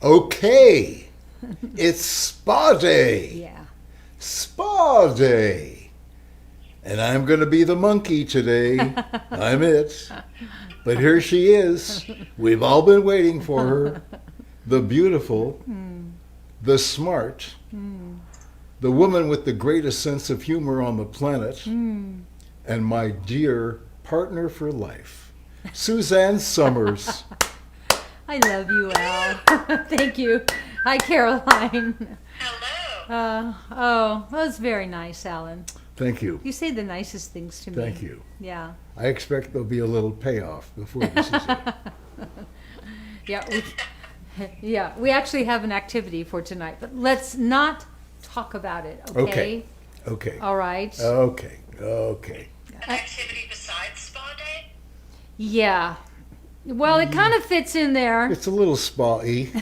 Okay, it's spa day. Yeah. Spa day. And I'm going to be the monkey today. I'm it. But here she is. We've all been waiting for her. The beautiful, the smart, the woman with the greatest sense of humor on the planet, and my dear partner for life, Suzanne Summers. I love you, Al. Thank you. Hi, Caroline. Hello. Oh, that was very nice, Alan. Thank you. You say the nicest things to me. Thank you. Yeah. I expect there'll be a little payoff before this is it. Yeah, we actually have an activity for tonight, but let's not talk about it, okay? Okay. All right. Okay. An activity besides spa day? Yeah. Well, it kind of fits in there. It's a little spa-y.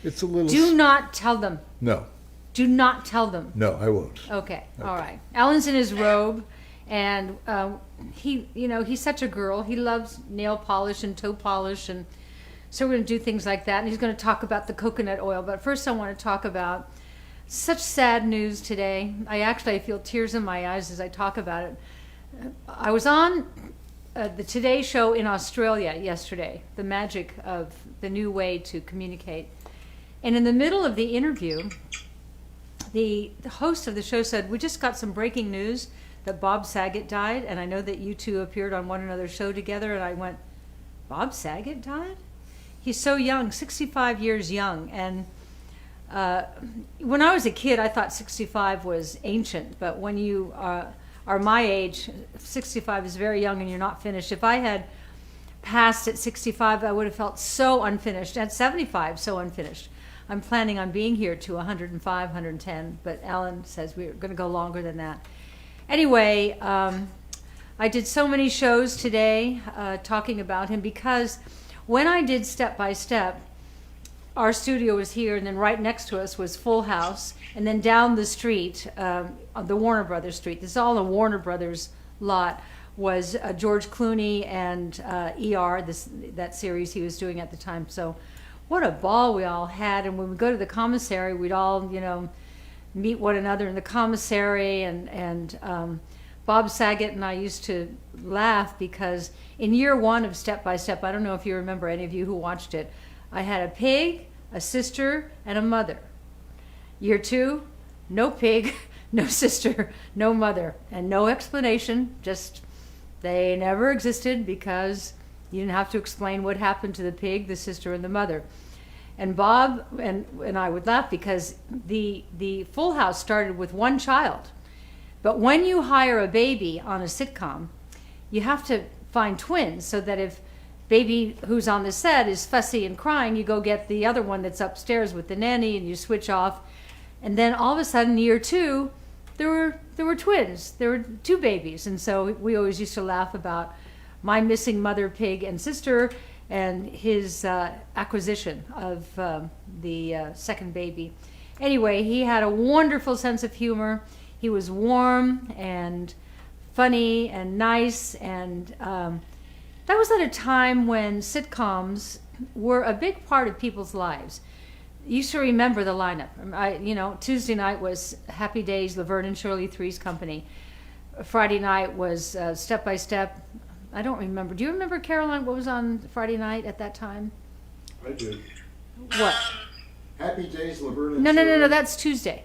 It's a little... Do not tell them. No. Do not tell them. No, I won't. Okay. All right. Alan's in his robe, and he's such a girl. He loves nail polish and toe polish, and so we're going to do things like that. And he's going to talk about the coconut oil. But first, I want to talk about such sad news today. I feel tears in my eyes as I talk about it. I was on the Today Show in Australia yesterday, the magic of the new way to communicate. And in the middle of the interview, the host of the show said, "We just got some breaking news that Bob Saget died, and I know that you two appeared on one another's show together." And I went, "Bob Saget died? He's so young, 65 years young." And when I was a kid, I thought 65 was ancient, but when you are my age, 65 is very young and you're not finished. If I had passed at 65, I would have felt so unfinished. At 75, so unfinished. I'm planning on being here to 105, 110, but Alan says we're going to go longer than that. Anyway, I did so many shows today talking about him, because when I did Step by Step, our studio was here, and then right next to us was Full House, and then down the street, on the Warner Brothers street, this is all a Warner Brothers lot, was George Clooney and ER, that series he was doing at the time. So what a ball we all had. And when we go to the commissary, we'd all, meet one another in the commissary. And Bob Saget and I used to laugh because in year one of Step by Step, I don't know if you remember, any of you who watched it, I had a pig, a sister, and a mother. Year two, no pig, no sister, no mother, and no explanation. Just they never existed because you didn't have to explain what happened to the pig, the sister, and the mother. And Bob and I would laugh because the Full House started with one child. But when you hire a baby on a sitcom, you have to find twins so that if baby who's on the set is fussy and crying, you go get the other one that's upstairs with the nanny and you switch off. And then all of a sudden, year two, there were twins. There were two babies. And so we always used to laugh about my missing mother, pig, and sister, and his acquisition of the second baby. Anyway, he had a wonderful sense of humor. He was warm and funny and nice, and that was at a time when sitcoms were a big part of people's lives. You used to remember the lineup. Tuesday night was Happy Days, Laverne and Shirley, Three's Company. Friday night was Step by Step. I don't remember. Do you remember, Caroline, what was on Friday night at that time? I do. What? Happy Days, Laverne and No, that's Tuesday.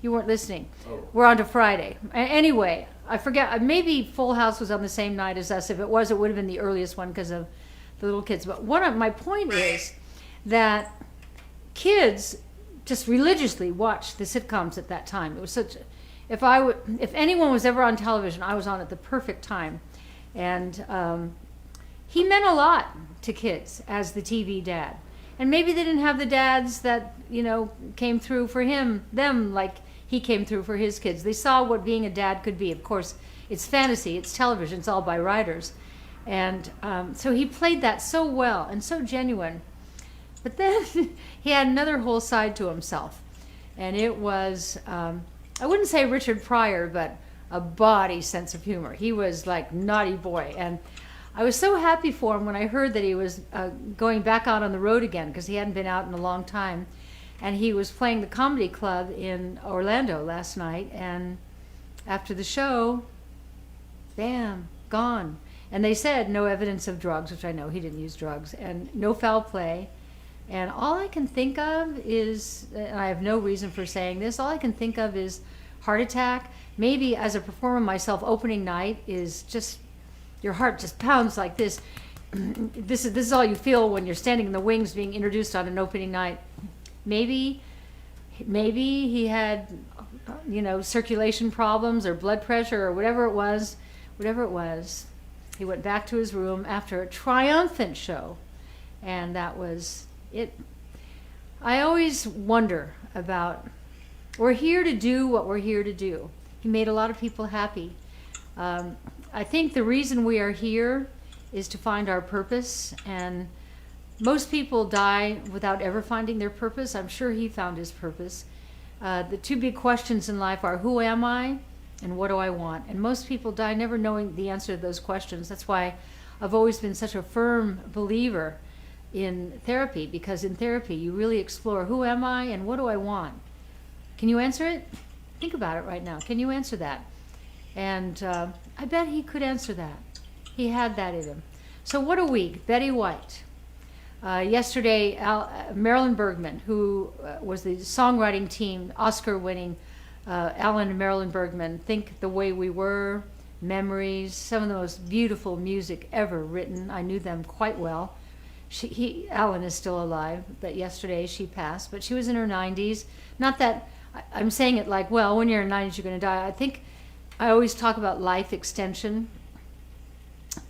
You weren't listening. Oh. We're on to Friday. Anyway, I forget. Maybe Full House was on the same night as us. If it was, it would have been the earliest one because of the little kids. But my point is that kids just religiously watched the sitcoms at that time. It was such. If anyone was ever on television, I was on at the perfect time, and he meant a lot to kids as the TV dad. And maybe they didn't have the dads that came through for them like he came through for his kids. They saw what being a dad could be. Of course, it's fantasy, it's television, it's all by writers, and so he played that so well and so genuine. But then he had another whole side to himself, and it was, I wouldn't say Richard Pryor, but a bawdy sense of humor. He was like naughty boy, and I was so happy for him when I heard that he was going back out on the road again, because he hadn't been out in a long time. And he was playing the comedy club in Orlando last night, and after the show, bam, gone. And they said no evidence of drugs, which I know he didn't use drugs, and no foul play. And all I can think of is, and I have no reason for saying this, all I can think of is heart attack. Maybe as a performer myself, opening night is just, your heart just pounds like this. This is all you feel when you're standing in the wings being introduced on an opening night. Maybe he had, circulation problems or blood pressure or whatever it was. He went back to his room after a triumphant show, and that was it. I always wonder about, we're here to do what we're here to do. He made a lot of people happy. I think the reason we are here is to find our purpose, and most people die without ever finding their purpose. I'm sure he found his purpose. The two big questions in life are, who am I and what do I want? And most people die never knowing the answer to those questions. That's why I've always been such a firm believer in therapy, because in therapy you really explore, who am I and what do I want? Can you answer it? Think about it right now. Can you answer that? And I bet he could answer that. He had that in him. So what a week. Betty White. Yesterday, Marilyn Bergman, who was the songwriting team, Oscar-winning Alan and Marilyn Bergman, Think the Way We Were, Memories, some of the most beautiful music ever written. I knew them quite well. Alan is still alive, but yesterday she passed. But she was in her 90s. Not that I'm saying it like, well, when you're in your 90s, you're going to die. I think I always talk about life extension,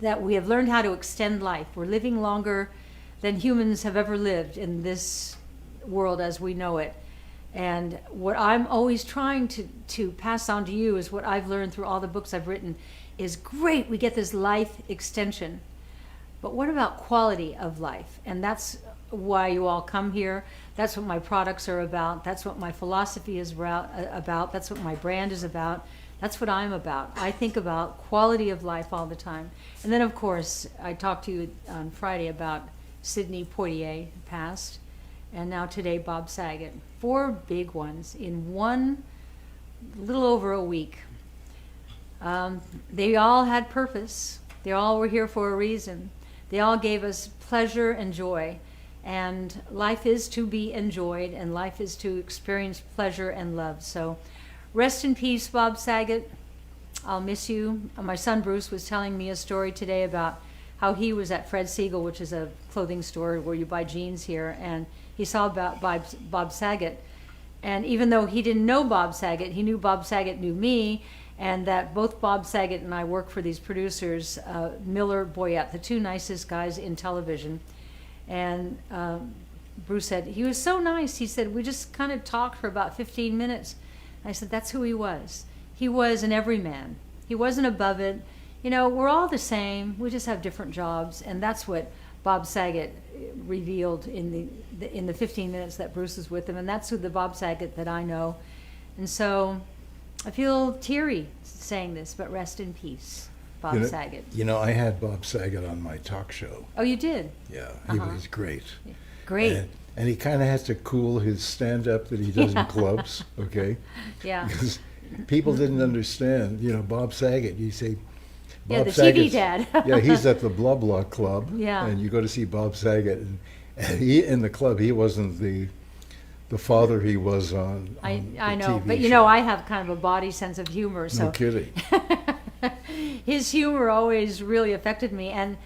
that we have learned how to extend life. We're living longer than humans have ever lived in this world as we know it. And what I'm always trying to pass on to you is what I've learned through all the books I've written is, great, we get this life extension. But what about quality of life? And that's why you all come here. That's what my products are about. That's what my philosophy is about. That's what my brand is about. That's what I'm about. I think about quality of life all the time. And then, of course, I talked to you on Friday about Sidney Poitier passed, and now today Bob Saget. 4 big ones in one little over a week. They all had purpose. They all were here for a reason. They all gave us pleasure and joy. And life is to be enjoyed, and life is to experience pleasure and love. So rest in peace, Bob Saget. I'll miss you. My son Bruce was telling me a story today about how he was at Fred Siegel, which is a clothing store where you buy jeans here, and he saw about Bob Saget. And even though he didn't know Bob Saget, he knew Bob Saget knew me, and that both Bob Saget and I work for these producers, Miller, Boyette, the 2 nicest guys in television. And Bruce said, he was so nice. He said, we just kind of talked for about 15 minutes. I said, that's who he was. He was an everyman. He wasn't above it. We're all the same. We just have different jobs. And that's what Bob Saget revealed in the 15 minutes that Bruce was with him. And that's who the Bob Saget that I know. And so I feel teary saying this, but rest in peace, Bob Saget. I had Bob Saget on my talk show. Oh, you did? Yeah, he was great. Great. And he kind of has to cool his stand-up that he does in clubs, okay? Yeah. Because people didn't understand, Bob Saget, you say, Bob the Saget's, TV dad. yeah, he's at the blah blah club. Yeah. And you go to see Bob Saget, and he in the club, he wasn't the father he was on I the know, TV but show. I have kind of a body sense of humor, so No kidding. his humor always really affected me. And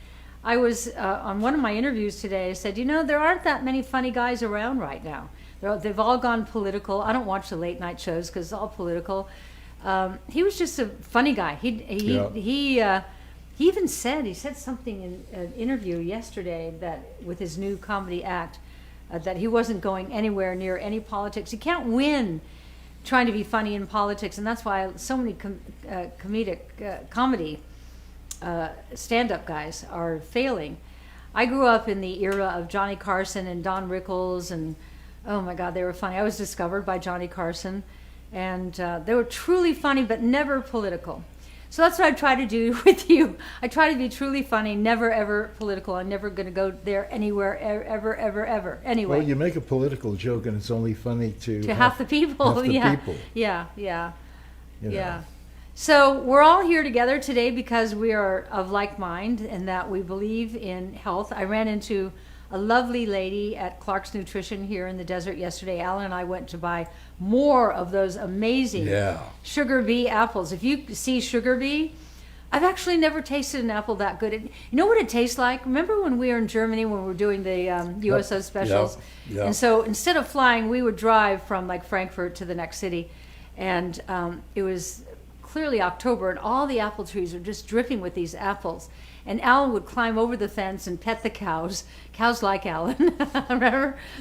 I was on one of my interviews today, I said, there aren't that many funny guys around right now. They've all gone political. I don't watch the late night shows because it's all political. He was just a funny guy. He even said something in an interview yesterday that with his new comedy act that he wasn't going anywhere near any politics. You can't win trying to be funny in politics, and that's why so many comedy stand-up guys are failing. I grew up in the era of Johnny Carson and Don Rickles, and oh my God, they were funny. I was discovered by Johnny Carson. And they were truly funny, but never political. So that's what I try to do with you. I try to be truly funny, never ever political. I'm never going to go there anywhere, ever. Anyway. Well, you make a political joke and it's only funny to half the people. half the Yeah. people. Yeah. You know. Yeah. So we're all here together today because we are of like mind and that we believe in health. I ran into a lovely lady at Clark's Nutrition here in the desert yesterday. Alan and I went to buy more of those amazing Yeah. Sugar Bee apples. If you see Sugar Bee, I've actually never tasted an apple that good. You know what it tastes like? Remember when we were in Germany when we were doing the USO specials? Yep. And so instead of flying, we would drive from like Frankfurt to the next city. And it was clearly October, and all the apple trees are just dripping with these apples. And Alan would climb over the fence and pet the cows. Cows like Alan.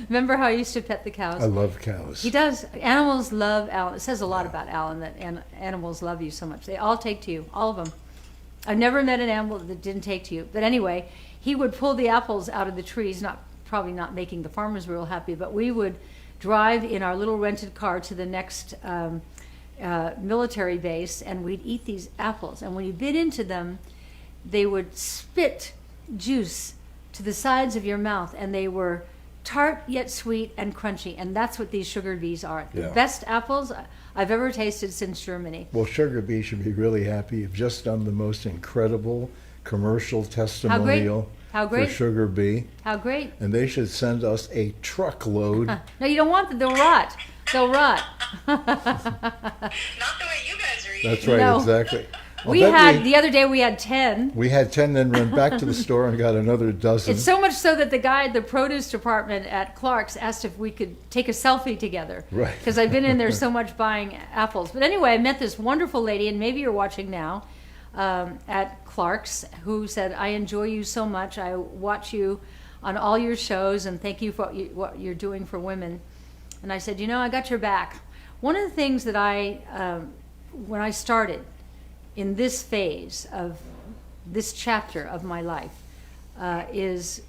Remember how he used to pet the cows? I love cows. He does. Animals love Alan. It says a lot about Alan that animals love you so much. They all take to you, all of them. I've never met an animal that didn't take to you. But anyway, he would pull the apples out of the trees, probably not making the farmers real happy, but we would drive in our little rented car to the next military base, and we'd eat these apples. And when you bit into them, they would spit juice to the sides of your mouth, and they were tart yet sweet and crunchy. And that's what these Sugar Bees are. The Yeah. best apples I've ever tasted since Germany. Well, Sugar Bee should be really happy. You've just done the most incredible commercial testimonial How great? for Sugar Bee, How great. and they should send us a truckload. No, you don't want them. They'll rot. They'll rot. Not the way you guys are eating. That's right, No. exactly. I'll We bet had, the other day we had 10. we had 10, then went back to the store and got another dozen. It's so much so that the guy at the produce department at Clark's asked if we could take a selfie together. Right. Because I've been in there so much buying apples. But anyway, I met this wonderful lady, and maybe you're watching now, at Clark's, who said, I enjoy you so much. I watch you on all your shows, and thank you for what you're doing for women. And I said, I got your back. One of the things that when I started in this phase of this chapter of my life, is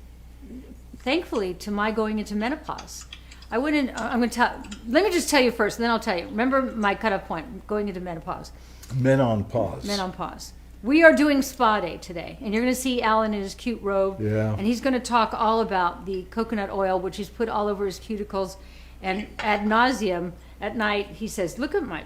thankfully to my going into menopause. I went in, let me just tell you first, and then I'll tell you. Remember my cutoff point, going into menopause. Men on pause. Men on pause. We are doing spa day today, and you're going to see Alan in his cute robe. Yeah. And he's going to talk all about the coconut oil, which he's put all over his cuticles, and ad nauseum at night he says, "Look at my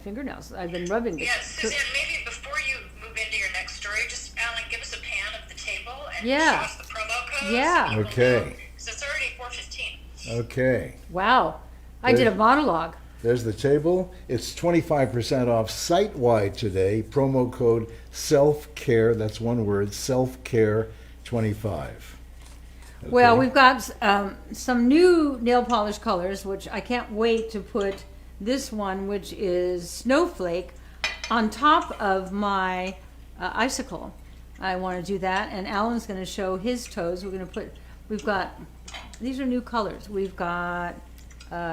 fingernails. I've been rubbing this." Yes, Suzanne, maybe before you move into your next story, just, Alan, give us a pan of the table and Yeah. show us the promo codes. Yeah. Okay. So it's already 4:15. Okay. Wow. I did a monologue. There's the table. It's 25% off site-wide today. Promo code SELFCARE, that's one word, SELFCARE 25. Okay. Well, we've got some new nail polish colors, which I can't wait to put this one, which is Snowflake, on top of my icicle. I want to do that, and Alan's going to show his toes. We've got, these are new colors. We've got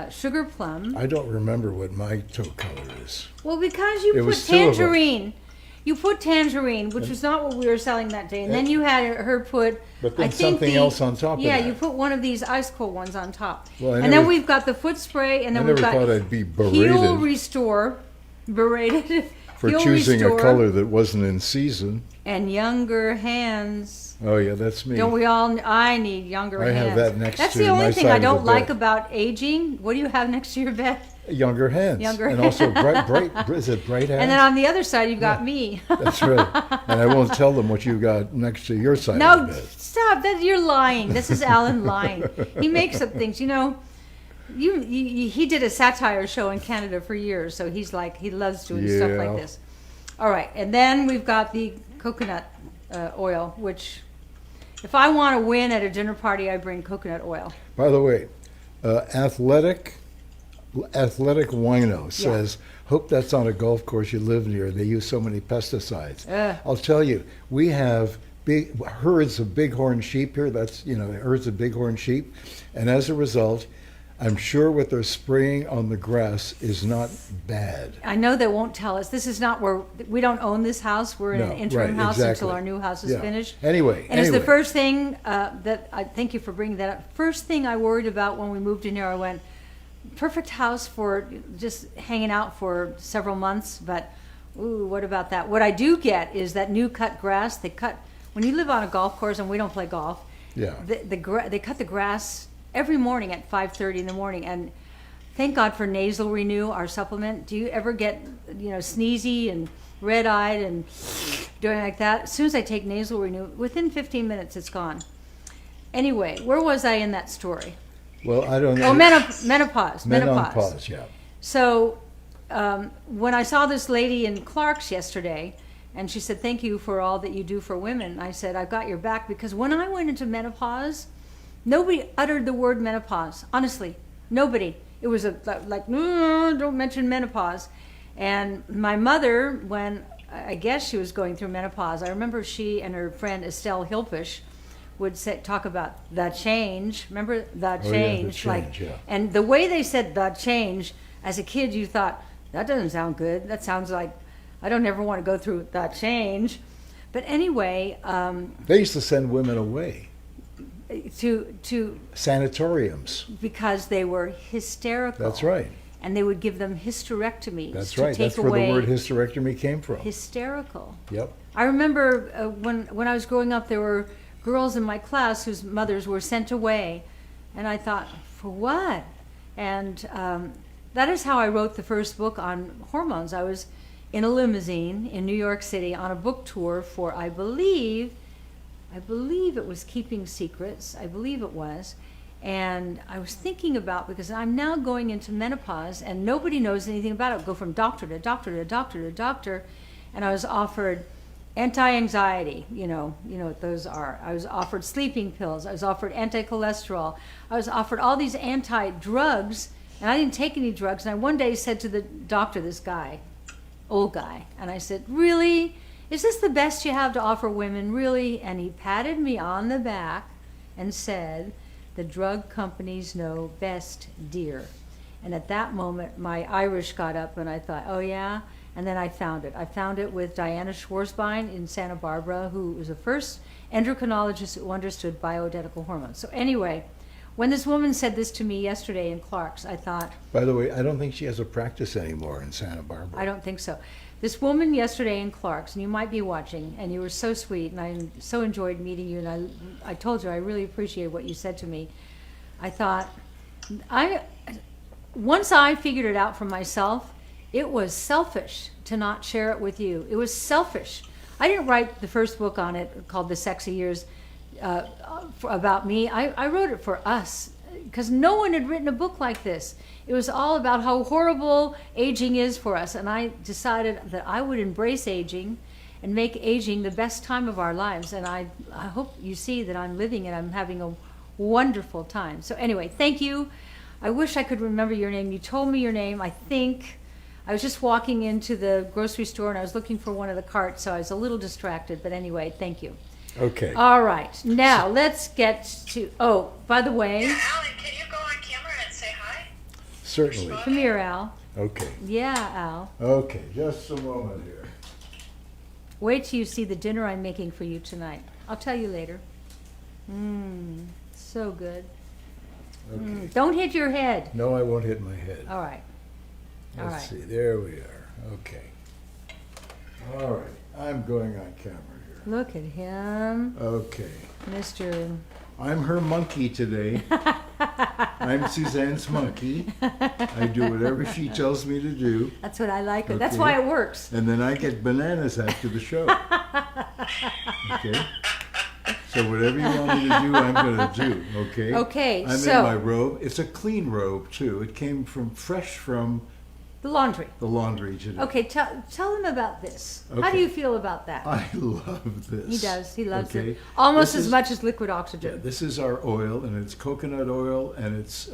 sugar plum. I don't remember what my toe color is. Well, because you It put was two of 'em. tangerine. You put tangerine, which was not what we were selling that day. And then you had her put, But then I think something else on top of Yeah, that. you put one of these ice cold ones on top. Well, I and then never- we've got the foot spray, and I then never we've got thought I'd be Heel berated Restore, berated. for Heel choosing Restore, a color that wasn't in season. And younger hands. Oh, yeah, that's me. Don't we all? I need younger I hands. have that next That's to the only my thing side I of the don't like bed. about aging. What do you have next to your bed? Younger hands. Younger and also bright, is it bright hands? And then on the other side, you've got me. That's right. And I won't tell them what you got next to your side of No, the bed. stop. You're lying. This is Alan lying. He makes up things. He did a satire show in Canada for years, so he loves doing stuff like Yeah. this. All right, and then we've got the coconut oil, which if I want to win at a dinner party, I bring coconut oil. By the way, Athletic Wino says, hope that's on a golf course you live near. They use so many pesticides. I'll tell you, we have big herds of bighorn sheep here. That's, herds of bighorn sheep. And as a result, I'm sure what they're spraying on the grass is not bad. I know they won't tell us. This is not where we don't own this house. We're in an No, interim right, house exactly. until our new house is Yeah. finished. Anyway, And it's the first thing that I thank you for bringing that up. First thing I worried about when we moved in here, I went, perfect house for just hanging out for several months, but Ooh, what about that? What I do get is that new cut grass. They cut when you live on a golf course, and we don't play golf. Yeah. They cut the grass every morning at 5:30 in the morning, and thank God for Nasal Renew, our supplement. Do you ever get sneezy and red-eyed and doing like that? As soon as I take Nasal Renew, within 15 minutes it's gone. Anyway, where was I in that story? Well, I don't know. Oh, menopause. Menopause, yeah. So when I saw this lady in Clark's yesterday, and she said, thank you for all that you do for women, I said, I've got your back, because when I went into menopause, nobody uttered the word menopause. Honestly, nobody. It was like, no, don't mention menopause. And my mother, when I guess she was going through menopause, I remember she and her friend Estelle Hilfish would talk about the change. Remember the change? Yeah, the change, yeah. And the way they said the change, as a kid, you thought, that doesn't sound good. That sounds like I don't ever want to go through that change. But anyway, They used to send women away. to Sanatoriums. because they were hysterical. That's right. And they would give them hysterectomies. That's to right. take That's where the away word hysterectomy came from. hysterical. Yep. I remember when I was growing up, there were girls in my class whose mothers were sent away, and I thought, for what? And that is how I wrote the first book on hormones. I was in a limousine in New York City on a book tour for, I believe it was Keeping Secrets. I believe it was. And I was thinking about, because I'm now going into menopause and nobody knows anything about it. I go from doctor to doctor to doctor to doctor, and I was offered anti-anxiety, you know what those are. I was offered sleeping pills. I was offered anti-cholesterol. I was offered all these anti-drugs, and I didn't take any drugs. And I one day said to the doctor, this guy, old guy, and I said, really? Is this the best you have to offer women, really? And he patted me on the back and said, the drug companies know best, dear. And at that moment, my Irish got up, and I thought, oh yeah? And then I found it. I found it with Diana Schwarzbein in Santa Barbara, who was the first endocrinologist who understood bioidentical hormones. So anyway, when this woman said this to me yesterday in Clark's, I thought, By the way, I don't think she has a practice anymore in Santa Barbara. I don't think so. This woman yesterday in Clark's, and you might be watching, and you were so sweet, and I so enjoyed meeting you, and I told you I really appreciate what you said to me. I thought, once I figured it out for myself, it was selfish to not share it with you. It was selfish. I didn't write the first book on it called The Sexy Years about me. I wrote it for us, because no one had written a book like this. It was all about how horrible aging is for us, and I decided that I would embrace aging and make aging the best time of our lives, and I hope you see that I'm living it. I'm having a wonderful time. So anyway, thank you. I wish I could remember your name. You told me your name, I think. I was just walking into the grocery store, and I was looking for one of the carts, so I was a little distracted, but anyway, thank you. Okay. All right, now let's get to, oh, by the way, Yeah, Alan, can you go on camera and say hi? Certainly. come here, Al. Okay. Yeah, Al. Okay, just a moment here. Wait till you see the dinner I'm making for you tonight. I'll tell you later. So good. Okay. Don't hit your head. No, I won't hit my head. All right. All Let's right. see. There we are. Okay. All right. I'm going on camera here. Look at him, Okay. Mr. I'm her monkey today. I'm Suzanne's monkey. I do whatever she tells me to do, That's what I like. That's Okay. why it works. and then I get bananas after the show. Okay? So whatever you want me to do, I'm going to do, okay? Okay, I'm so- in my robe. It's a clean robe, too. It came fresh from The laundry. the laundry today. Okay, tell him about this. How do Okay. you feel about that? I love this. He does. He loves okay? it. Almost This as is- much as liquid Yeah, oxygen. this is our oil, and it's coconut oil, and it's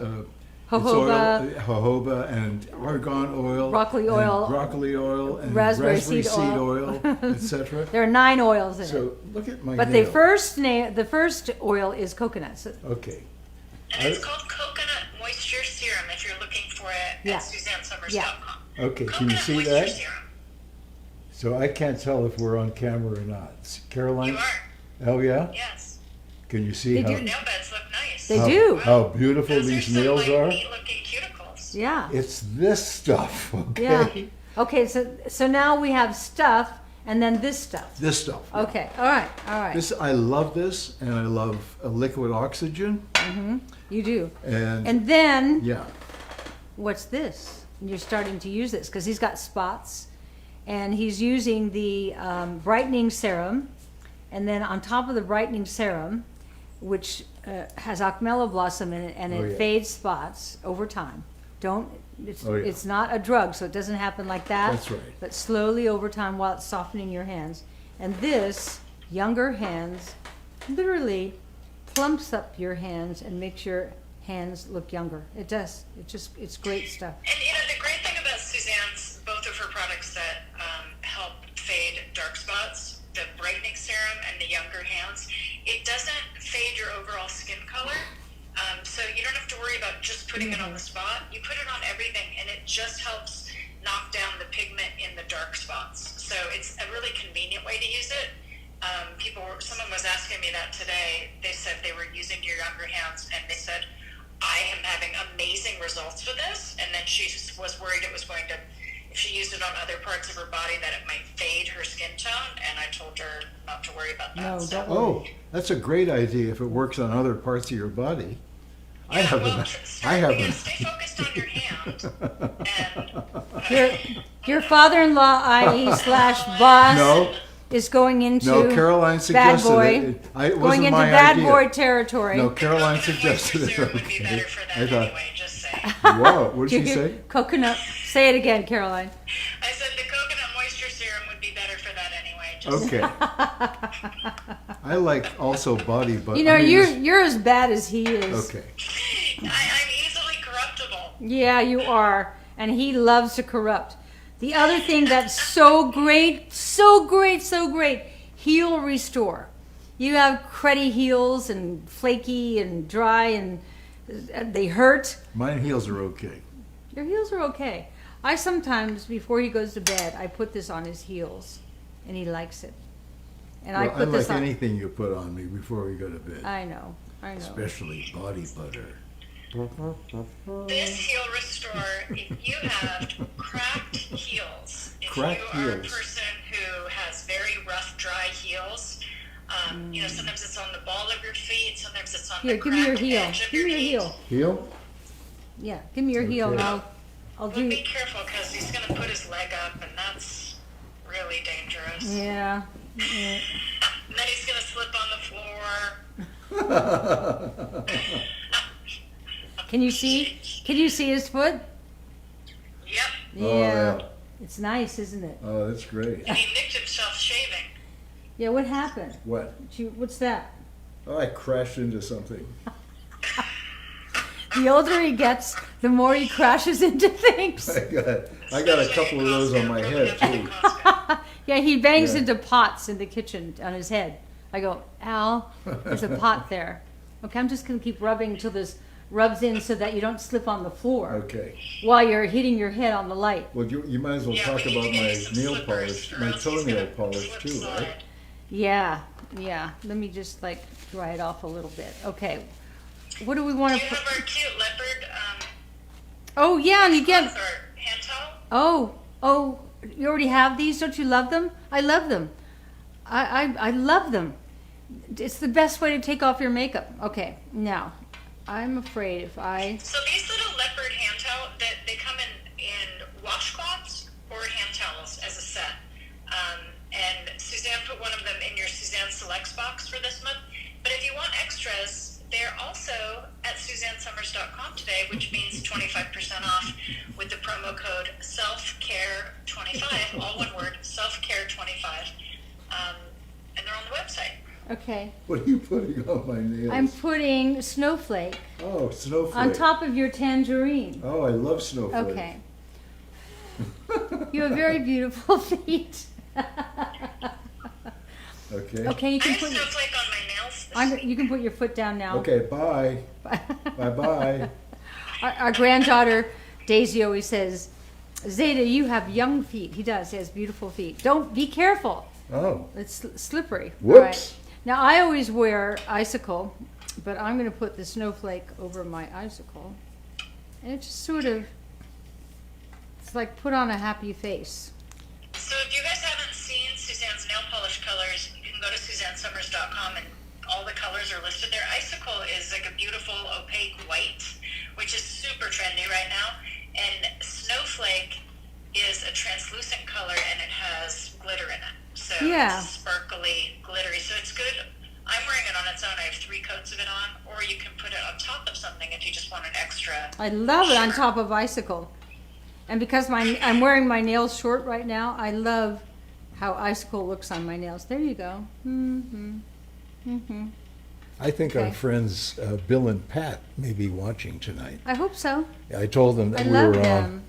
Jojoba. it's jojoba and argan oil, Broccoli and oil, broccoli oil, and raspberry raspberry seed seed oil. oil, etc. There are 9 oils in it. So look at my But nail. the first oil is coconut. So, Okay. And it's called Coconut Moisture Serum if you're looking for it Yeah. at SuzanneSummers.com. Okay, can you Coconut see Moisture that? Serum. So I can't tell if we're on camera or not. Caroline? You are, Oh yeah? yes. Can you see They how, do. Your nail beds look nice. They how, do. how beautiful Those these are some, nails like, are? neat looking cuticles. yeah. It's this stuff, okay? Yeah. Okay, so now we have stuff and then this stuff. This stuff. yeah. Okay, all right, all right. This I love this, and I love liquid oxygen. You do. And, And then, yeah, what's this? And you're starting to use this because he's got spots, and he's using the brightening serum, and then on top of the brightening serum, which has acmella blossom in it, and Oh, it yeah. fades spots over time. Oh, yeah. It's not a drug, so it doesn't happen like that. That's right. But slowly over time while it's softening your hands. And this, younger hands, literally plumps up your hands and makes your hands look younger. It does. It's great stuff. And the great thing about Suzanne's, both of her products that help fade dark spots, the brightening serum and the younger hands, it doesn't fade your overall skin color. So you don't have to worry about just putting it on the spot. You put it on everything, and it just helps knock down the pigment in the dark spots. So it's a really convenient way to use it. Someone was asking me that today. They said they were using your younger hands, and they said, I am having amazing results with this. And then she was worried it was going to, if she used it on other parts of her body, that it might fade her skin tone. And I told her not to worry about that. No, So- don't worry. Oh, that's a great idea if it works on other parts of your body. I Yeah, haven't. well, I haven't. Stay focused on your hand. And Your father-in-law, i.e. slash boss, No, is going into no. Caroline bad suggested boy, it. It going wasn't into my bad idea. boy territory. No, Caroline coconut suggested moisture it. serum would be Okay. better for that I thought, anyway, just saying. wow, what did You she get say? Coconut. Say it again, Caroline. I said the coconut moisture serum would be better for that anyway. Just Okay. I like also body butter. You know, you're as bad as he is. Okay. I'm easily corruptible. Yeah, you are. And he loves to corrupt. The other thing that's so great, heel restore. You have cruddy heels and flaky and dry and they hurt. Mine heels are okay. Your heels are okay. I sometimes, before he goes to bed, I put this on his heels and he likes it. And I Well, I put this like on. anything you put on me before we go to bed, I know. especially body butter. This heel restore, if you have cracked heels, if Cracked you are a heels. person who has very rough, dry heels, sometimes it's on the ball of your feet, sometimes it's on Here, the give me your cracked heel. edge of Give your me your feet. heel. Heel? Yeah, give me your heel and Okay. I'll But do. be careful because he's going to put his leg up, and that's really dangerous. Yeah. And then he's going to slip on the floor. Can you see? Can you see his foot? Yep. Oh, yeah. It's nice, isn't it? Oh, that's great. And he nicked himself shaving. Yeah. What happened? What? What's that? Oh, I crashed into something. The older he gets, the more he crashes into things. I got a couple of those on my head too. Yeah, he bangs Yeah. into pots in the kitchen on his head. I go, Al, there's a pot there. Okay, I'm just gonna keep rubbing until this rubs in so that you don't slip on the floor Okay. while you're hitting your head on the light. Well, you might as well Yeah, talk we need about to get my you some nail slippers, polish, or my else he's toenail gonna polish slip too, right? slide. Yeah. Let me just like dry it off a little bit. Okay. What do we want Do to you put? have our cute leopard Oh yeah, and you get. cloth or hand towel? Oh, you already have these? Don't you love them? I love them. I love them. It's the best way to take off your makeup. Okay, now, I'm afraid if I... So these little leopard hand towel, they come in washcloths or hand towels as a set. And Suzanne put one of them in your Suzanne Selects box for this month. But if you want extras, they're also at SuzanneSummers.com today, which means 25% off with the promo code SELFCARE25, all one word, SELFCARE25. And they're on the website. Okay. What are you putting on my nails? I'm putting snowflake Oh, snowflake. on top of your tangerine. Oh, I love snowflake. Okay. You have very beautiful feet. Okay. Okay, you I can have put snowflake on my nails this week. you can put your foot down now. Okay, bye. Bye-bye. Our granddaughter Daisy always says, Zeta, you have young feet. He does. He has beautiful feet. Don't be careful. Oh, It's slippery. Whoops. All right. Now I always wear icicle, but I'm going to put the snowflake over my icicle, and it just sort of It's like put on a happy face. So if you guys haven't seen Suzanne's nail polish colors, you can go to SuzanneSummers.com and all the colors are listed there. Icicle is like a beautiful opaque white, which is super trendy right now. And Snowflake is a translucent color and it has glitter in it. So Yeah. it's sparkly, glittery. So it's good. I'm wearing it on its own. I have 3 coats of it on. Or you can put it on top of something if you just want an extra. I love it on shimmer. top of Icicle. And because I'm wearing my nails short right now, I love how Icicle looks on my nails. There you go. I think our Okay. friends Bill and Pat may be watching tonight. I hope so. I told them I that we love were on. them.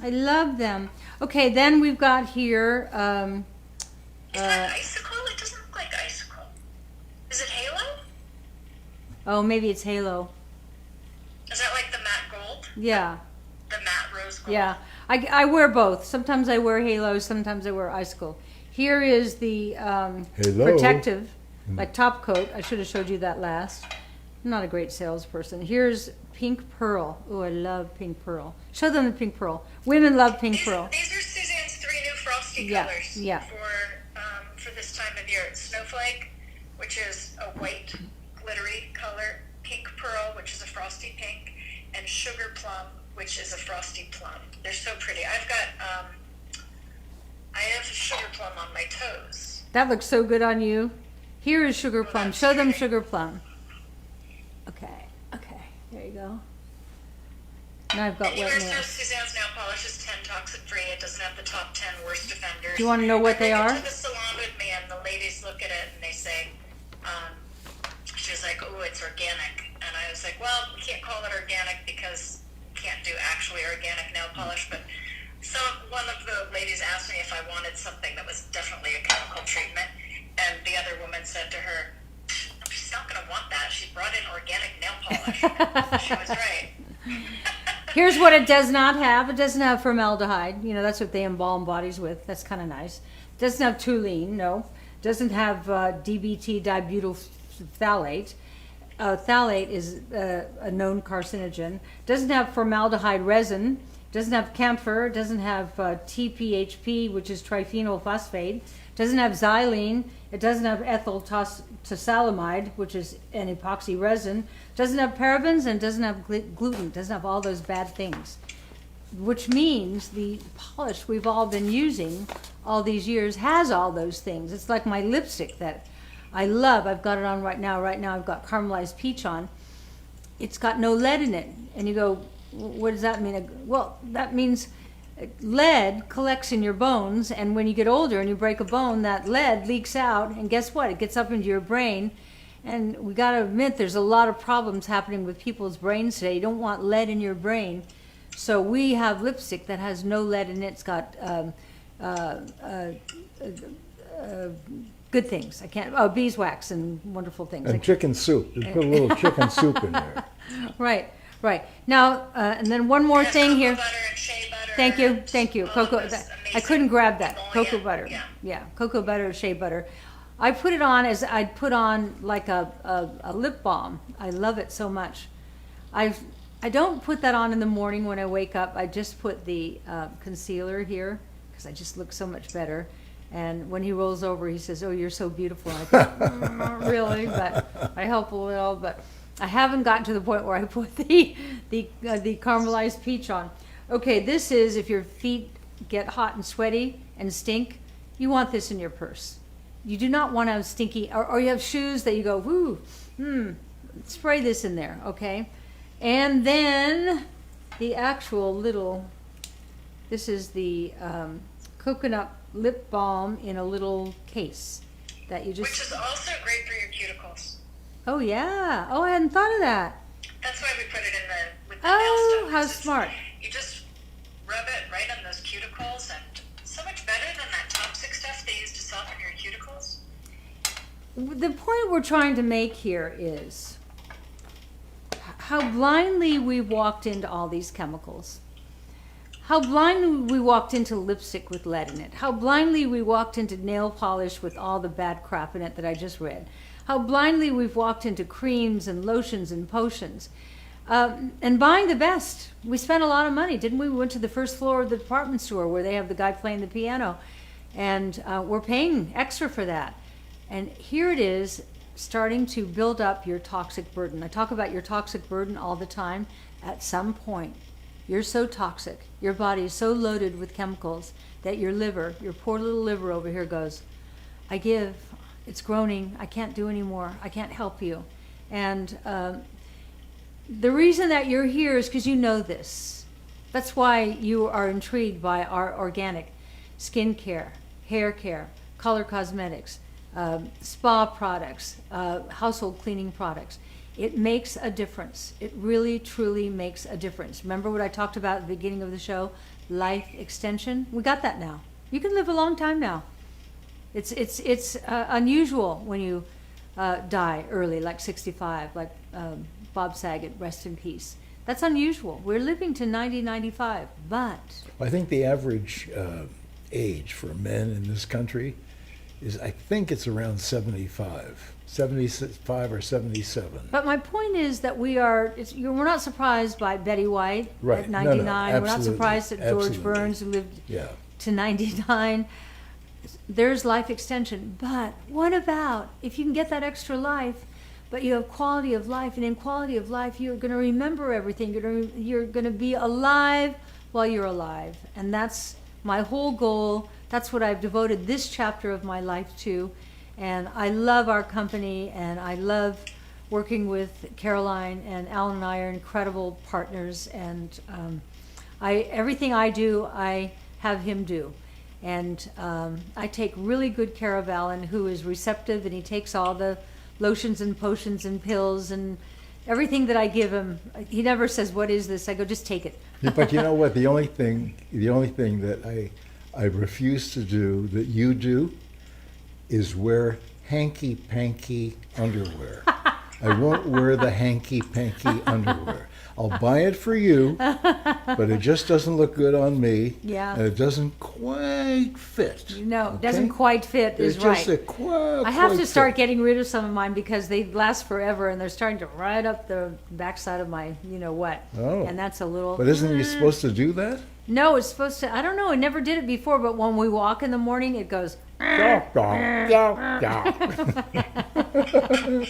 I love them. Okay, then we've got here. Is that icicle? It doesn't look like icicle. Is it halo? Oh, maybe it's Halo. Is that like the matte gold? Yeah, The matte rose gold? yeah. I wear both. Sometimes I wear Halo. Sometimes I wear Icicle. Here is the Halo. protective, like top coat. I should have showed you that last. I'm not a great salesperson. Here's Pink Pearl. Oh, I love Pink Pearl. Show them the Pink Pearl. Women love Pink Pearl. These are Suzanne's 3 new frosty Yeah, colors yeah. For this time of year. It's Snowflake, which is a white glittery color, Pink Pearl, which is a frosty pink, and Sugar Plum, which is a frosty plum. They're so pretty. I have Sugar Plum on my toes. That looks so good on you. Here is Sugar Plum. that's Show them pretty. Sugar Plum. Okay, there you go. Now I've got And you wet guys know nails. Suzanne's nail polish is 10 toxin free. It doesn't have the top 10 worst offenders. Do you want to know what they I are? went to the salon with me, and the ladies look at it and they say, she was like, "Oh, it's organic," and I was like, "Well, we can't call it organic because we can't do actually organic nail polish." But one of the ladies asked me if I wanted something that was definitely a chemical treatment, and the other woman said to her, "She's not going to want that. She brought in organic nail polish." She was right. Here's what it does not have. It doesn't have formaldehyde. You know, that's what they embalm bodies with. That's kind of nice. It doesn't have toluene, no. It doesn't have DBT, dibutyl phthalate. Phthalate is a known carcinogen. It doesn't have formaldehyde resin. It doesn't have camphor. It doesn't have TPHP, which is triphenyl phosphate. It doesn't have xylene. It doesn't have ethyl tosalamide, which is an epoxy resin. It doesn't have parabens and it doesn't have gluten. It doesn't have all those bad things. Which means the polish we've all been using all these years has all those things. It's like my lipstick that I love. I've got it on right now. Right now I've got caramelized peach on. It's got no lead in it. And you go, what does that mean? Well, that means lead collects in your bones, and when you get older and you break a bone, that lead leaks out, and guess what? It gets up into your brain. And we got to admit there's a lot of problems happening with people's brains today. You don't want lead in your brain. So we have lipstick that has no lead in it. It's got good things. Beeswax and wonderful things. And chicken soup. They put a little chicken soup in there. Right. Now, and then one more Yes, thing cocoa here. butter and shea butter. Thank you. All Cocoa. of those I amazing couldn't grab that. emollient, Cocoa butter. Yeah. Cocoa butter, shea butter. I put it on as I'd put on like a lip balm. I love it so much. I don't put that on in the morning when I wake up. I just put the concealer here because I just look so much better. And when he rolls over, he says, "Oh, you're so beautiful." And I think, not really, but I help a little. But I haven't gotten to the point where I put the caramelized peach on. Okay, this is if your feet get hot and sweaty and stink, you want this in your purse. You do not want to have stinky, or you have shoes that you go, spray this in there, okay? And then the actual this is the coconut lip balm in a little case that you just... Which is also great for your cuticles. Oh, yeah. Oh, I hadn't thought of that. That's why we put it with the Oh, nail stuff. how 'cause smart. You just rub it right on those cuticles, and so much better than that toxic stuff they use to soften your cuticles. The point we're trying to make here is how blindly we walked into all these chemicals. How blindly we walked into lipstick with lead in it. How blindly we walked into nail polish with all the bad crap in it that I just read. How blindly we've walked into creams and lotions and potions. And buying the best. We spent a lot of money, didn't we? We went to the first floor of the department store where they have the guy playing the piano. And we're paying extra for that. And here it is, starting to build up your toxic burden. I talk about your toxic burden all the time. At some point, you're so toxic, your body is so loaded with chemicals that your liver, your poor little liver over here goes, I give, it's groaning, I can't do anymore, I can't help you. And the reason that you're here is because you know this. That's why you are intrigued by our organic skin care, hair care, color cosmetics, spa products, household cleaning products. It makes a difference. It really, truly makes a difference. Remember what I talked about at the beginning of the show? Life extension. We got that now. You can live a long time now. It's unusual when you die early, like 65, like Bob Saget, rest in peace. That's unusual. We're living to 90, 95, but... I think the average age for men in this country is, I think it's around 75 or 77. But my point is that we're not surprised by Betty White Right. at 99. No, we're not surprised at George absolutely. Burns, who lived Yeah. to 99. There's life extension. But what about if you can get that extra life, but you have quality of life, and in quality of life, you're going to remember everything. You're going to be alive while you're alive. And that's my whole goal. That's what I've devoted this chapter of my life to. And I love our company, and I love working with Caroline, and Alan and I are incredible partners. And everything I do, I have him do. And I take really good care of Alan, who is receptive, and he takes all the lotions and potions and pills and everything that I give him. He never says, "What is this?" I go, "Just take it." But you know what? The only thing that I refuse to do that you do is wear hanky-panky underwear. I won't wear the hanky-panky underwear. I'll buy it for you, but it just doesn't look good on me. Yeah. And it doesn't quite fit. No, okay? doesn't quite fit It's is right. just I have to start getting rid of some of mine because they last forever, and they're starting to ride up the backside of my, you know what. Oh. And that's a little... But isn't you supposed to do that? No, it's supposed to... I don't know. I never did it before, but when we walk in the morning, it goes... Dog, dog, dog, dog. It kind of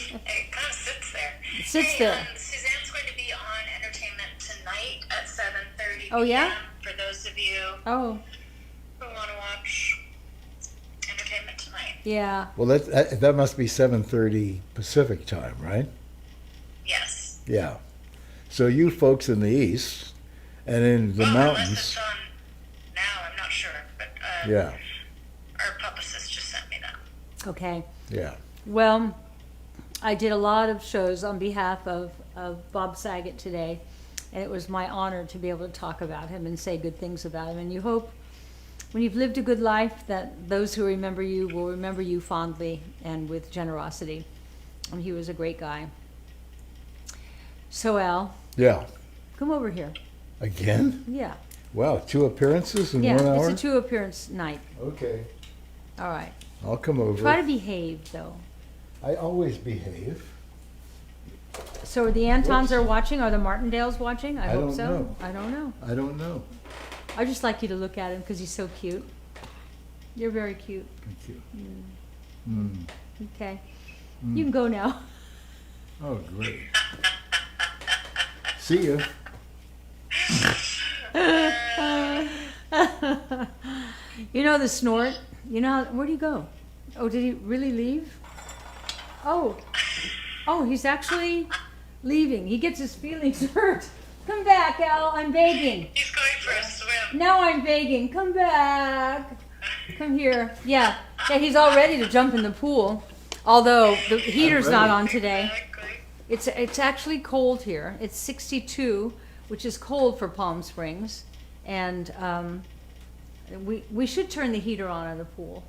sits there. It sits Hey, there. Suzanne's going to be on entertainment tonight at 7:30 Oh, yeah? p.m. For those of you Oh, who want to watch entertainment tonight. yeah. Well, that must be 7:30 Pacific time, right? Yes. Yeah. So you folks in the east and in the Well, unless mountains, it's on now, I'm not sure. But yeah, our publicist just sent me that. Okay. yeah. Well, I did a lot of shows on behalf of Bob Saget today, and it was my honor to be able to talk about him and say good things about him. And you hope, when you've lived a good life, that those who remember you will remember you fondly and with generosity. And he was a great guy. So, Al, Yeah. come over here. Again? Yeah. Wow, 2 appearances in Yeah, 1 hour? it's a 2-appearance night. Okay. All right. I'll come over. Try to behave, though. I always behave. So the Antons are watching? Are the Martindales watching? I hope don't so. know. I don't know. I don't know. I just like you to look at him because he's so cute. You're very cute. Thank you. Mm. Okay. You can go now. Oh, great. See you. You know the snort? You know, where'd he go? Oh, did he really leave? Oh, he's actually leaving. He gets his feelings hurt. Come back, Al. I'm begging. He's going for a swim. Now I'm begging. Come back. Come here. Yeah, he's all ready to jump in the pool. Although the heater's not on today. Exactly. It's actually cold here. It's 62, which is cold for Palm Springs, and we should turn the heater on in the pool.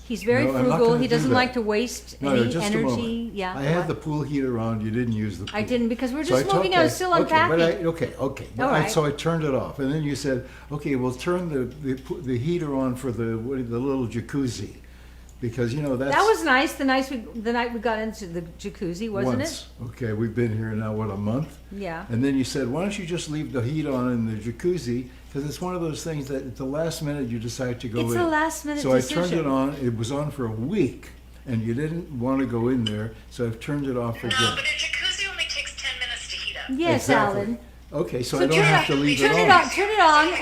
He's very No, I'm not frugal. gonna He do doesn't that. like to waste No, any just energy. a moment. Yeah, I had what? the pool heater on. You didn't use the pool. I didn't because we're So just moving. I was still unpacking. Okay. All right. So I turned it off, and then you said, "Okay, we'll turn the heater on for the little jacuzzi." because that's That was nice. The night we got into the jacuzzi, wasn't once. Okay, we've been here now a month. it? Yeah. And then you said, why don't you just leave the heat on in the jacuzzi? Because it's one of those things that at the last minute you decide to go in. It's a last minute so decision. I turned it on. It was on for a week, and you didn't want to go in there, so I've turned it off No, again. but a jacuzzi only takes 10 minutes to heat up. Yes, Exactly. Alan. Okay, so So I don't have to leave turn it it on. on. Turn it on,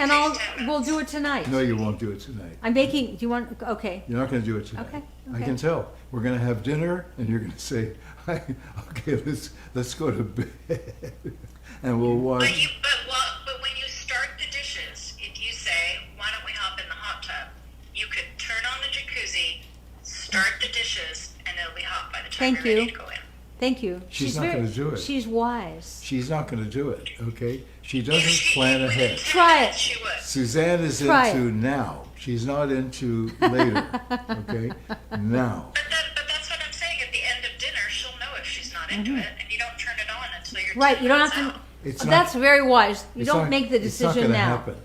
and we'll do it tonight. No, you won't do it tonight. I'm baking. Do you want? Okay. You're not going to do it tonight. Okay, I okay. can tell. We're going to have dinner, and you're going to say, "Okay, let's go to bed," and we'll watch. But when you start the dishes, if you say, "Why don't we hop in the hot tub?" You could turn on the jacuzzi, start the dishes, and it'll be hot by the time Thank you're ready you. to go in. Thank you. She's not gonna do it. She's wise. She's not going to do it. Okay, she doesn't If she- plan within ahead. 10 Try minutes, it. She would. Suzanne is Try into now. She's not into later. Okay, now. But that's what I'm saying. At the end of dinner, she'll know if she's not into it, and you don't turn it on until you're Right. 10 You don't minutes have to. out. It's That's very wise. You it's don't not- make the It's not decision going to now. happen.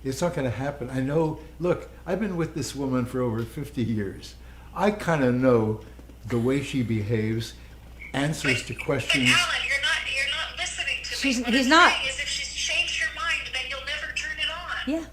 It's not going to happen. I know. Look, I've been with this woman for over 50 years. I kind of know the way she behaves, answers to questions. But Alan, you're not listening to She's- me. What he's I'm not. saying is if she's changed her mind, then you'll never turn it on. Yeah.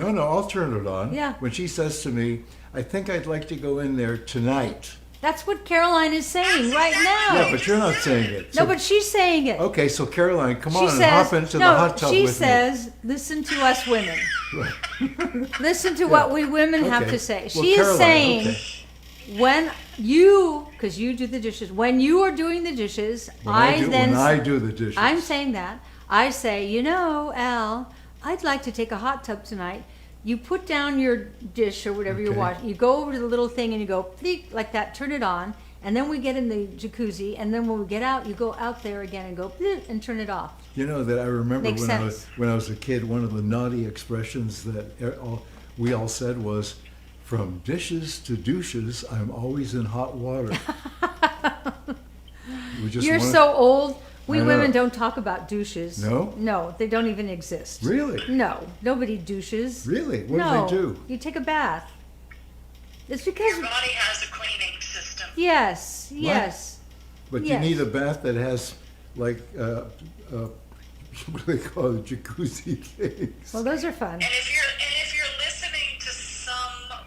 Yeah. No, I'll turn it on. Yeah. When she says to me, I think I'd like to go in there tonight. That's what Caroline is saying That's right exactly now. Yeah, but you're not saying it. No, So- but she's saying it. Okay, so Caroline, come She on and says, hop into no, the hot tub she with says, listen to us women. me. Listen to what we women have Okay. to say. Well, She is Caroline, saying, okay. when you, because you do the dishes, when you are doing the dishes, When I then, do the dishes. I'm saying that. I say, Al, I'd like to take a hot tub tonight. You put down your dish or whatever you're Okay. washing. You go over to the little thing and you go, bleep, like that, turn it on. And then we get in the jacuzzi. And then when we get out, you go out there again and go, bleep, and turn it off. You know that I remember Makes sense. when I was a kid, one of the naughty expressions that we all said was, "From dishes to douches, I'm always in hot water." We just You're wanted- so old. We I know. women don't talk about douches. No? No, they don't even exist. Really? No, nobody douches. Really? What no, do they do? You take a bath. It's because Your body has a cleaning system. yes. But Yes. you need a bath that has like what do they call it, jacuzzi things. Well, those are fun. And if you're listening to some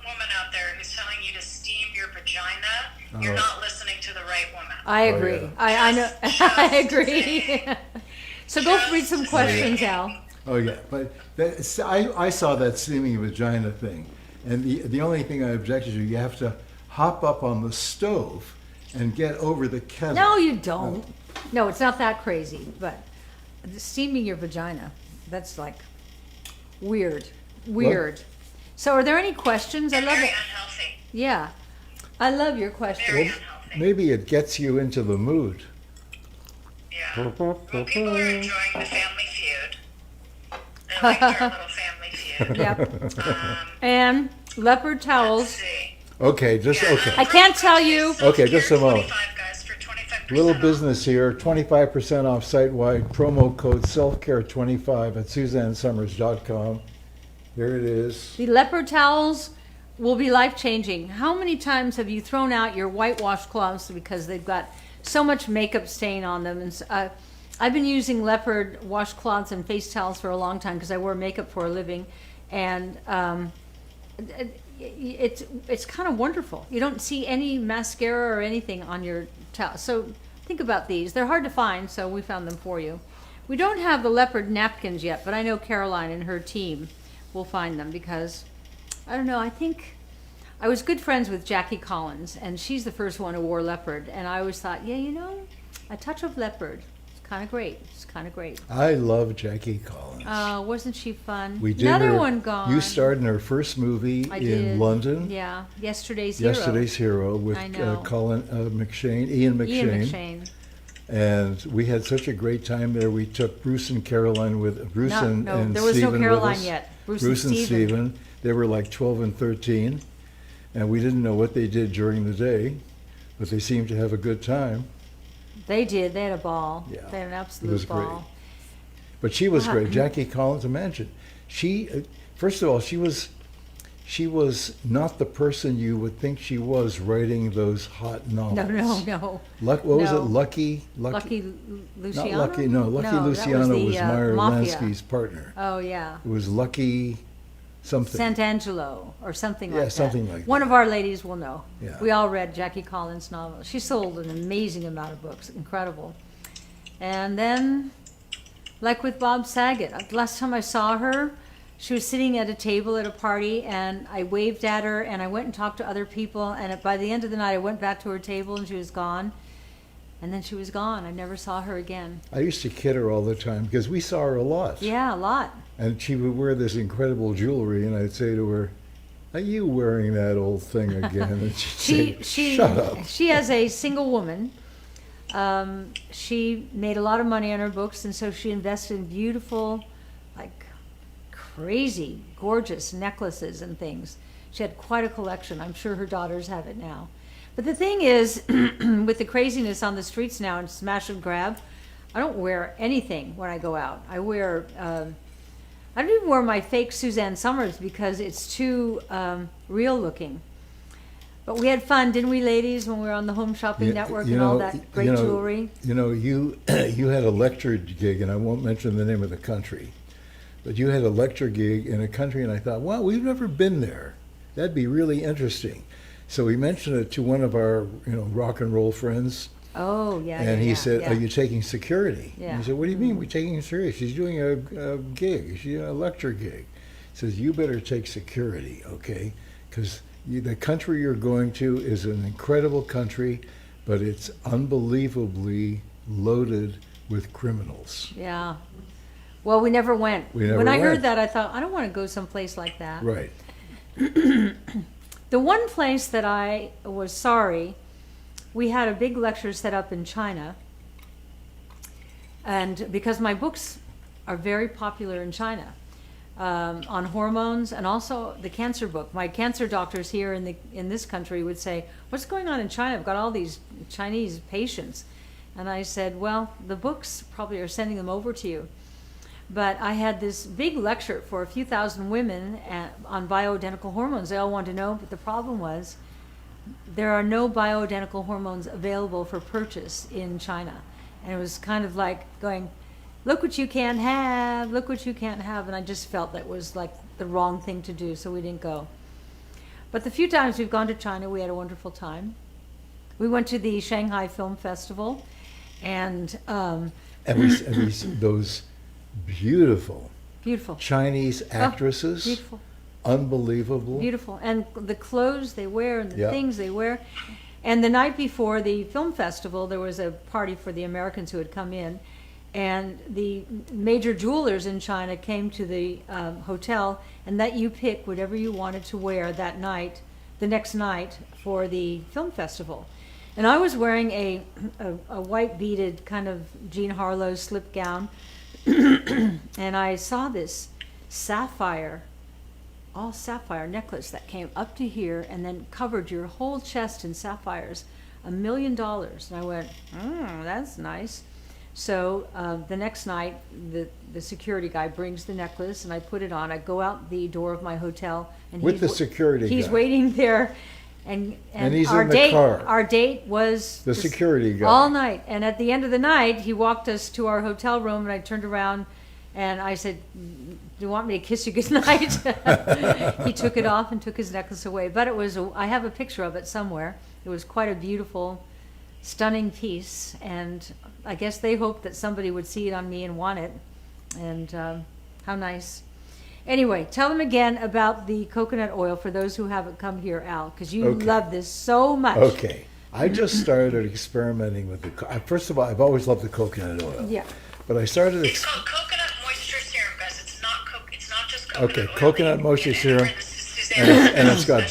woman out there who's telling you to steam your vagina, you're Oh. not listening to the right woman. I Oh, agree. yeah. I know. Just I agree. saying. So go Just read some questions, Al. Oh yeah, but I saw that steaming vagina thing, and the only thing I objected to, you have to hop up on the stove and get over the kettle. No, you don't. No, it's not that crazy. But steaming your vagina, that's like weird. Weird. So are there any questions? I love Very it. unhealthy. Yeah. I love your questions. Very Well, unhealthy. maybe it gets you into the mood. Yeah. Well, people are enjoying the Family Feud. They like their little Family Feud. Yep. Um, And leopard let's towels. see. Okay, just Yeah, okay. I can't tell you. Okay, just a moment. 25 guys for 25% Little off. business here, 25% off site-wide, promo code selfcare25 at SuzanneSummers.com. Here it is. The leopard towels will be life-changing. How many times have you thrown out your white washcloths because they've got so much makeup stain on them? And I've been using leopard washcloths and face towels for a long time because I wear makeup for a living, and it's kind of wonderful. You don't see any mascara or anything on your towel. So think about these. They're hard to find, so we found them for you. We don't have the leopard napkins yet, but I know Caroline and her team will find them because, I don't know, I think I was good friends with Jackie Collins, and she's the first one who wore leopard, and I always thought, yeah, a touch of leopard. It's kind of great. It's kind of great. I love Jackie Collins. Wasn't she fun? We did Another her- one gone. You starred in her first movie I in did. London. Yeah, Yesterday's Hero. Yesterday's Hero with I know. Colin McShane, Ian McShane. Ian McShane. And we had such a great time there. We took Bruce and Caroline with Bruce and there was Stephen no Caroline with us. yet. Bruce and and Stephen. Stephen. They were like 12 and 13, and we didn't know what they did during the day, but they seemed to have a good time. They did. They had a ball. Yeah, They had an it absolute was great. ball. But she was Wow. great. Jackie Collins, imagine. She, first of all, she was she was not the person you would think she was writing those hot novels. No. What was it? No. Lucky? Lucky Luciano? Not Lucky. No, Lucky that Luciano the, was Meyer Mafia. Lansky's partner. Oh, yeah. It was Lucky something. Sant'Angelo or something like Yeah, that. something like One that. of our ladies will know. Yeah. We all read Jackie Collins' novels. She sold an amazing amount of books. Incredible. And then, like with Bob Saget, last time I saw her, she was sitting at a table at a party, and I waved at her, and I went and talked to other people, and by the end of the night, I went back to her table, and she was gone. And then she was gone. I never saw her again. I used to kid her all the time because we saw her a lot. Yeah, a lot. And she would wear this incredible jewelry, and I'd say to her, "Are you wearing that old thing again?" And she'd say, "Shut up." She, as a single woman, she made a lot of money on her books, and so she invested in beautiful, like crazy, gorgeous necklaces and things. She had quite a collection. I'm sure her daughters have it now. But the thing is, with the craziness on the streets now and smash and grab, I don't wear anything when I go out. I wear, I don't even wear my fake Suzanne Summers because it's too real looking. But we had fun, didn't we, ladies, when we were on the Home Shopping Network and all that great jewelry? You know, you had a lecture gig, and I won't mention the name of the country, but you had a lecture gig in a country, and I thought, well, we've never been there. That'd be really interesting. So we mentioned it to one of our, rock and roll friends. Oh, yeah. And he said, yeah. "Are you taking security?" Yeah. And he said, "What do you mean we're taking security? She's doing a gig. She's doing a lecture gig." He says, "You better take security, okay? Because the country you're going to is an incredible country, but it's unbelievably loaded with criminals." Yeah. Well, we never went. We never when I went. heard that, I thought, I don't want to go someplace like that. Right. The one place that I was sorry, we had a big lecture set up in China, and because my books are very popular in China, on hormones and also the cancer book. My cancer doctors here in this country would say, "What's going on in China? I've got all these Chinese patients." And I said, "Well, the books probably are sending them over to you." But I had this big lecture for a few thousand women on bioidentical hormones. They all wanted to know, but the problem was there are no bioidentical hormones available for purchase in China. And it was kind of like going, look what you can't have, look what you can't have. And I just felt that was like the wrong thing to do, so we didn't go. But the few times we've gone to China, we had a wonderful time. We went to the Shanghai Film Festival, and those beautiful beautiful. Chinese actresses, Beautiful. unbelievable. Beautiful. And the clothes they wear and the Yeah. things they wear. And the night before the film festival, there was a party for the Americans who had come in. And the major jewelers in China came to the hotel and let you pick whatever you wanted to wear that night, the next night for the film festival. And I was wearing a white beaded kind of Jean Harlow slip gown. And I saw this all sapphire necklace that came up to here and then covered your whole chest in sapphires, $1 million. And I went, that's nice. So the next night, the security guy brings the necklace, and I put it on. I go out the door of my hotel, and With the security he's guy. waiting there, and he's our in the date, car. Our date was The security guy. all night. And at the end of the night, he walked us to our hotel room, and I turned around, and I said, "Do you want me to kiss you goodnight?" He took it off and took his necklace away. But it was, I have a picture of it somewhere. It was quite a beautiful, stunning piece, and I guess they hoped that somebody would see it on me and want it. And how nice. Anyway, tell them again about the coconut oil for those who haven't come here, Al, because you Okay. love this so much. Okay. I just started experimenting with first of all, I've always loved the coconut oil. Yeah. But I started It's called coconut moisture serum, guys. It's not just coconut oil. coconut moisture serum. Suzanne, and it's got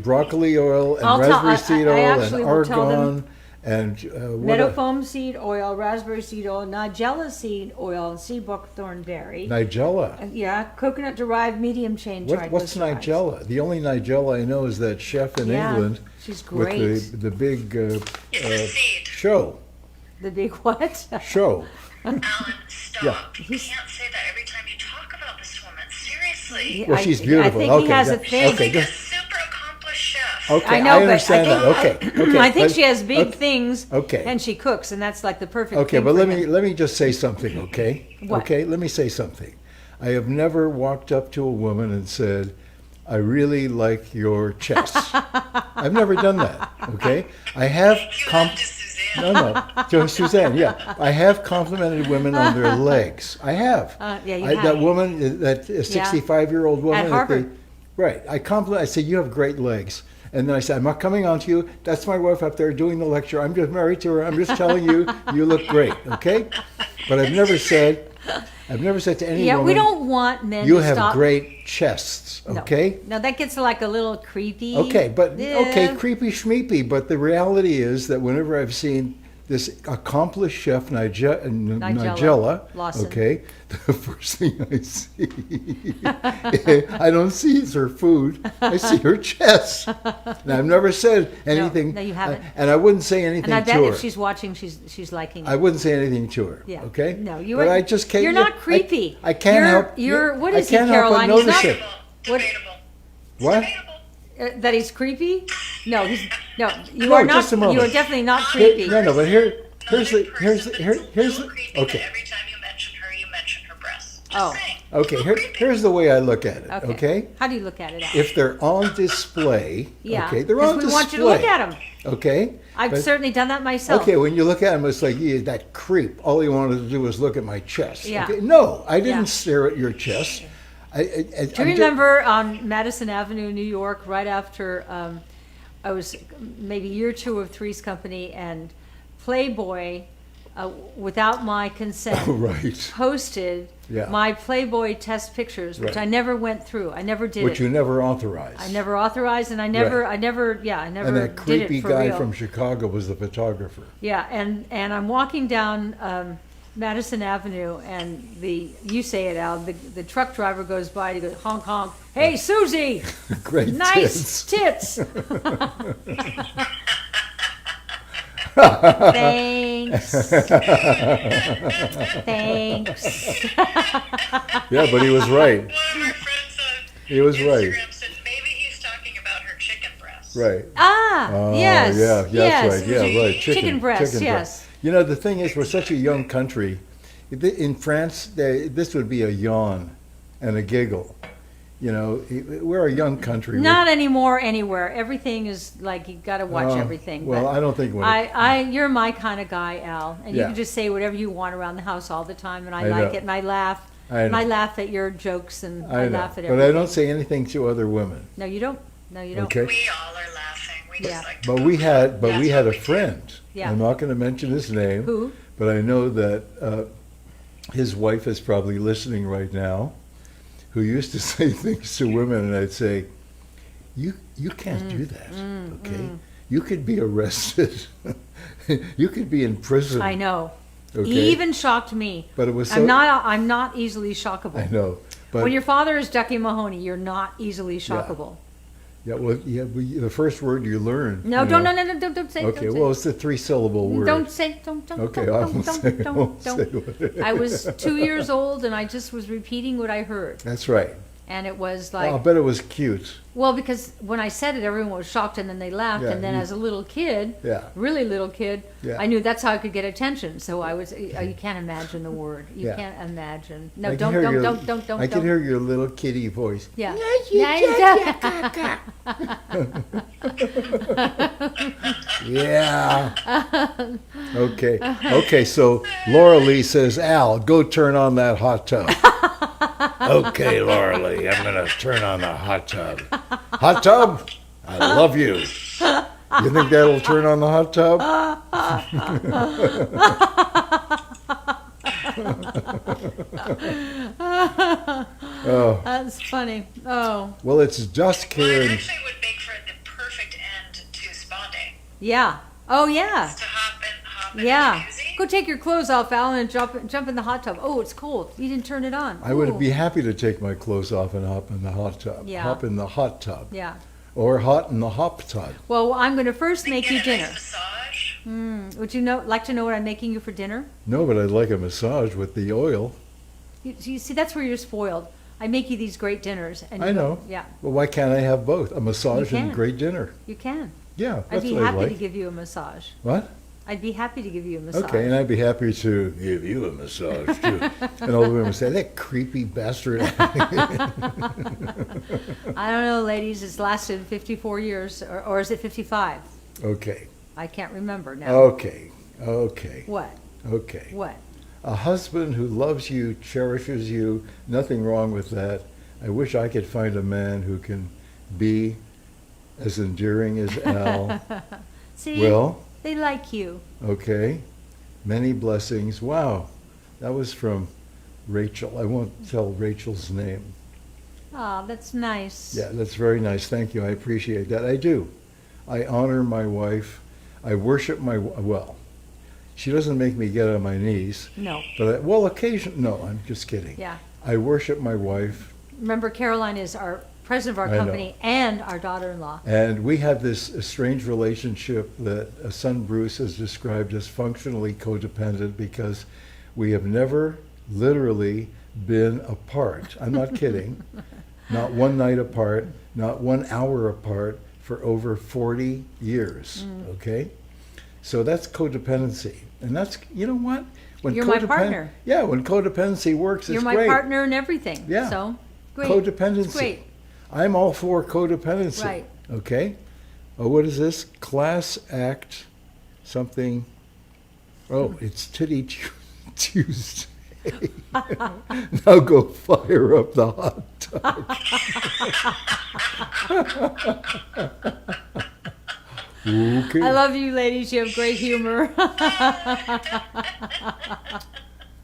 broccoli oil and I'll tell- raspberry seed I oil and actually will tell them- argan and Meadow foam seed oil, raspberry seed oil, nigella seed oil, sea buckthorn berry. Nigella. Yeah, coconut derived medium chain What's triglycerides. Nigella? The only Nigella I know is that chef in Yeah, England she's great. with the big It's a seed. show. The big what? Show. Alan, stop. Yeah. You can't say that every time you talk about this woman. Seriously. Seriously. Well, she's beautiful. I think Okay, he has a yeah. thing. Okay, Like a just- super accomplished chef. Okay, I know, but understand that. Okay. I think but- she has big okay, things. Okay. And she cooks, and that's like the perfect. Okay, thing but for let him. me just say something, okay? What? Okay, let me say something. I have never walked up to a woman and said, "I really like your chest." I've never done that. Okay, I have You have to Suzanne. no, to Suzanne. Yeah, I have complimented women on their legs. I have. Yeah, you That have. woman, that 65-year-old woman At Harvard. right. I compliment. I say you have great legs. And then I said, I'm not coming on to you. That's my wife up there doing the lecture. I'm just married to her. I'm just telling you, you look great, okay? But I've never said to any Yeah, woman, we don't want men you to have stop. great chests, No. okay? No, that gets like a little creepy. Okay, but okay, Yeah. creepy schmeepy. But the reality is that whenever I've seen this accomplished chef Nigella, Lawson. okay, the first thing I see, I don't see is her food. I see her chest. And I've never said anything. No, you haven't. And I wouldn't say anything And I to bet her. if she's watching, she's liking it. I wouldn't say anything to her. Yeah. Okay. No, you But are. I just can't. You're not creepy. I can't You're- help. You're. What I is he, can't help but Caroline? He's notice not. it. Debatable. What? Debatable. What? Debatable. That he's creepy? No, he's no. You No, are not. just a moment. You are definitely not Here- creepy. No, but here's the Another here's the person here, that's a here's little the creepy okay. that every time you mention her, you mention her breasts. Just Oh. saying. Okay, Little here, creepy. here's the way I look at it. Okay, How do you look at it? Al? if they're on display, Yeah. okay, they're 'cause on we display. want you to look at them. Okay, I've But- certainly done that myself. Okay, when you look at him, it's like that creep. All he wanted to do was look at my chest. Yeah. Okay? No, I didn't Yeah. stare at your chest. Do you remember on Madison Avenue, New York, right after I was maybe year two of Three's Company, and Playboy, without my consent, Oh, right. posted Yeah. my Playboy test pictures, which Right. I never went through. I never did Which it. you never authorized. I never authorized, and I never, Right. I never And that did creepy it for guy real. from Chicago was the photographer. Yeah, and I'm walking down Madison Avenue, and you say it, Al, the truck driver goes by, and he goes, honk, honk, hey, Susie, Great nice tits. tits. Thanks. Thanks. Yeah, but he was right. One of our friends on He was Instagram right. said maybe he's talking about her chicken breasts. Right. Ah, Oh, yes. yeah, yes. that's right. Yeah, right. Chicken breast, yes. You know, the thing is, we're such a young country. In France, this would be a yawn and a giggle. You know, we're a young country. Not anymore anywhere. Everything is like, you got to watch everything. Well, but I don't think. you're my kind of guy, Al, and you Yeah. can just say whatever you want around the house all the time, and I I like know. it, and I laugh. I And I know. laugh at your jokes, and I I know, laugh at but everything. I don't say anything to other women. No, you don't. No, you don't. Okay. We all are laughing. We Yeah. just like to But we had That's a what we do. friend. Yeah. I'm not going to mention his name. Who? But I know that his wife is probably listening right now, who used to say things to women, and I'd say, "You can't do that. Okay, you could be arrested. You could be in prison." I know. Okay? He even shocked me. But it was so. I'm not easily shockable. I know. But When your father is Ducky Mahoney, you're not easily shockable. yeah, well, yeah. The first word you learn. No, you don't, know. no, don't say. Okay, don't well, it's the 3-syllable say. word. Don't say. Don't. Okay, I don't. won't say. I won't say Don't. what it is. I was 2 years old, and I just was repeating what I heard, That's right. and it was Well, I'll like, bet it was cute. well, because when I said it, everyone was shocked, and then they laughed, Yeah, and then you- as a little kid, Yeah. really little kid, Yeah. I knew that's how I could get attention. So I was. You can't imagine the word. You Yeah. can't imagine. I No, can don't, hear don't, your- don't, don't, don't. I can hear your little kitty voice. Yeah. Yeah. Okay. Okay. So Laura Lee says, "Al, go turn on that hot tub." Okay, Laura Lee, I'm gonna turn on the hot tub. Hot tub, I love you. You think that'll turn on the hot tub? Oh, That's funny. Oh, well, it's dusk Well, here. it And, actually would make for the perfect end to spa day. yeah. Oh, yeah. To hop in Yeah. the jacuzzi. Go take your clothes off, Alan, and jump in the hot tub. Oh, it's cold. You didn't turn it on. I would Ooh. be happy to take my clothes off and hop in the hot tub. Yeah. Hop in the hot tub. Yeah. Or hot in the hop tub. Well, I'm going to first make Get you a dinner. nice massage. Would you like to know what I'm making you for dinner? No, but I'd like a massage with the oil. You see, that's where you're spoiled. I make you these great dinners. And I you know. Yeah, Well, why can't I have both? A massage You and can. great dinner. you can. Yeah, I'd that's be what I happy to like. give you a massage. What? I'd be happy to give you a massage. Okay, and I'd be happy to give you a massage too. And all the women say, that creepy bastard. I don't know, ladies. It's lasted 54 years, or is it 55? Okay, I can't remember now. okay. What? Okay. What? A husband who loves you, cherishes you, nothing wrong with that. I wish I could find a man who can be as endearing as Al. See, Well, they like you. okay. Many blessings. Wow. That was from Rachel. I won't tell Rachel's name. Oh, that's nice. Yeah, that's very nice. Thank you. I appreciate that. I do. I honor my wife. I worship well, she doesn't make me get on my knees. No. But no, I'm just kidding. Yeah. I worship my wife. Remember, Caroline is our president of our I know. company and our daughter-in-law. And we have this strange relationship that son Bruce has described as functionally codependent because we have never literally been apart. I'm not kidding. Not one night apart, not 1 hour apart for over 40 years. Okay? So that's codependency. And that's, you know what? When You're my partner. Yeah, when codependency works, You're it's my great. partner in everything. Yeah. So, great. Codependency. It's great. I'm all for codependency. Right. Okay? Oh, what is this? Class act something. Oh, it's Titty Tuesday. Now go fire up the hot tub. Okay. I love you, ladies. You have great humor.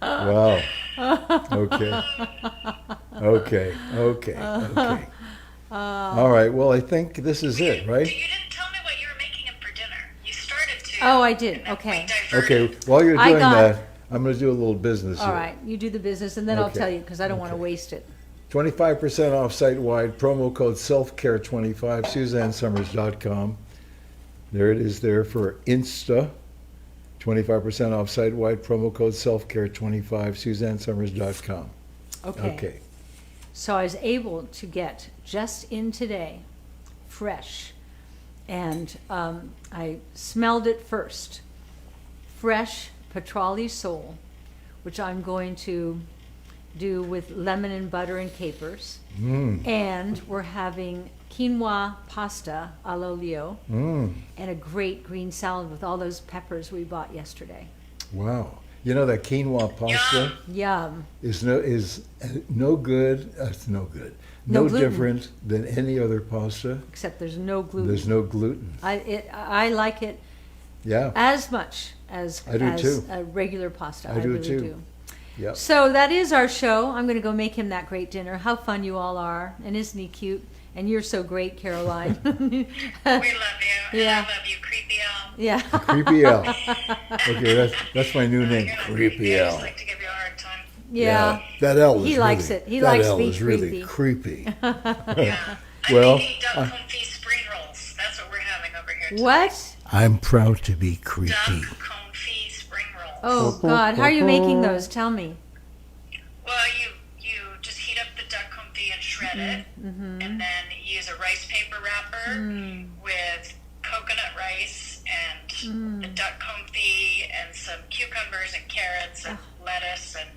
Wow. Okay. Okay. Okay. All right. Well, I think this is it, right? You didn't tell me what you were making him for dinner. You started to. Oh, I did. and then Okay. we diverted. Okay. While you're I doing got- that, I'm going to do a little business All here. right. You do the business, and then I'll Okay. tell you because I don't want to Okay. waste it. 25% off site-wide, promo code selfcare25, SuzanneSummers.com. There it is there for Insta. 25% off site-wide, promo code selfcare25, SuzanneSummers.com. Okay. Okay. So I was able to get just in today, fresh, and I smelled it first. Fresh Petrali sole, which I'm going to do with lemon and butter and capers. And we're having quinoa pasta all'olio and a great green salad with all those peppers we bought yesterday. Wow. You know that quinoa pasta Yum. is no good. It's no good. No No gluten. different than any other pasta. Except there's no gluten. There's no gluten. I like it Yeah. as much as, I do as too. a regular pasta. I do really too. do. Yep. So that is our show. I'm going to go make him that great dinner. How fun you all are. And isn't he cute? And you're so great, Caroline. We love you. And Yeah. I love you, Creepy Al. Yeah. Creepy Al. Okay, that's my new name, You know, Creepy I just Al. like to give you a hard time. Yeah. That L is He likes really, it. He that likes L being is really creepy. Yeah. Well, I'm making duck confit spring rolls. That's what we're having over here tonight. What? I'm proud to be creepy. Duck confit spring rolls. Oh, God. How are you making those? Tell me. Well, you just heat up the duck confit and shred it, and then use a rice paper wrapper with coconut rice and the duck confit and some cucumbers and carrots and lettuce and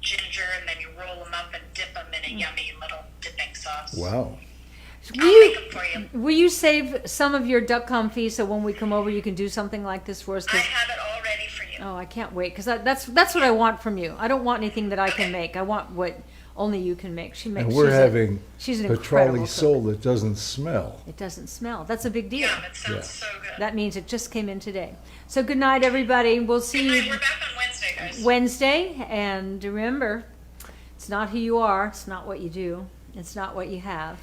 ginger, and then you roll them up and dip them in a yummy little dipping sauce. Wow. I'll make them for you. Will you save some of your duck confit so when we come over you can do something like this for us? I 'Cause- have it all ready for you. oh, I can't wait because that's what I want from you. I don't want anything that I can make. I want what only you can make. She makes. And we're having she's an incredible Petrali cook. sole that doesn't smell. It doesn't smell. That's a big deal. Yum, it sounds so good. That means it just came in today. So good night, everybody. We'll see Good night. you We're back on Wednesday, guys. Wednesday. And remember, it's not who you are. It's not what you do. It's not what you have.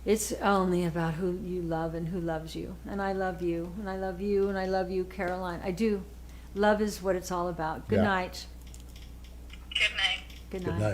It's only about who you love and who loves you. And I love you. And I love you. And I love you, Caroline. I do. Love is what it's all about. Good Yeah. night. Good night. Good Good night. night.